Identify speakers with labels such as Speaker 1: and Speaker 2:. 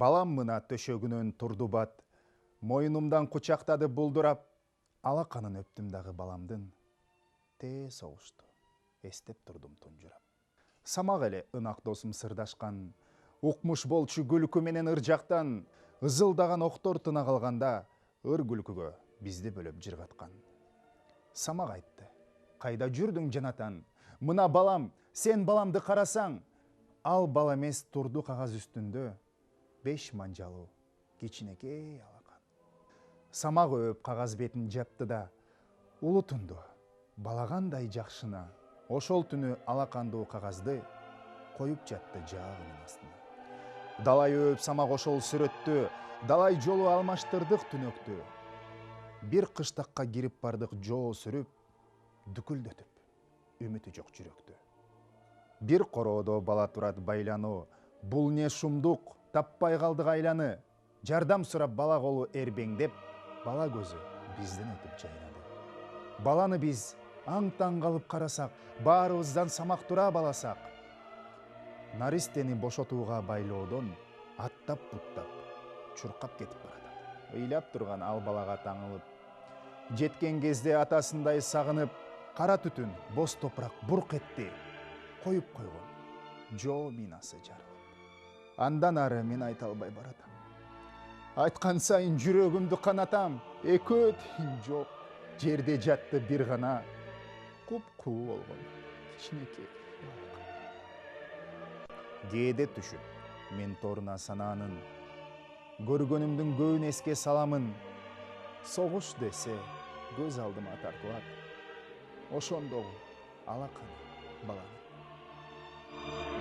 Speaker 1: Балам мына төшөгүнөн турду бат, мойнумдан кучактады булдурап, алаканын өптүм дагы баламдын. Тээ согушту, эстеп турдум тунжурап. Самак эле ынак досум сырдашкан, укмуш болчу күлкү менен ыржактан, ызылдаган октор тына калганда, ыр күлкүгө бизди бөлөп жыргаткан. Самак айтты, кайда жүрдүң жанатан, мына балам, сен баламды карасаң, ал бала эмес турду кагаз үстүндө, 5 манжалуу кичинекей алакан. Самак өп кагаз бетин жапты да, улутунду, балагандай жакшына, ошол түнү алакандуу кагазды коюп жатты жаагынын астына. Далай өп самак ошол сүрөттү, далай жолу алмаштырдык түнөктү. Бир кыштакка кирип бардык жоо сүрүп, дүкүлдөтүп, үмүтү жок жүрөктү. Бир короодо бала турат байлануу, бул не шумдук, таппай калдык айланы. Жардам сурап бала колу эрбеңдеп, бала көзү бизден өтүп жайнады. Баланы биз аң-таң калып карасак, баарыбыздан самак тура баласак, наристени бошотууга байлоодон аттап-буттап, чуркап кетип барат. Ыйлап турган ал балага таңылып, жеткен кезде атасындай сагынып, кара түтүн, боз топурак бурк этти, коюп койгон жоо минасы жарылып. Андан ары мен айта албай баратам. Айткан сайын жүрөгүмдү канатам, экөө тиын жок, жерде жатты бир гана куп-куу болгон кичинекей. Кээде түшүп, мен торуна санаанын, көргөнүмдүн көбүн эске саламын. Согуш десе, көз алдыма тартылат, ошондогу алакан баланы.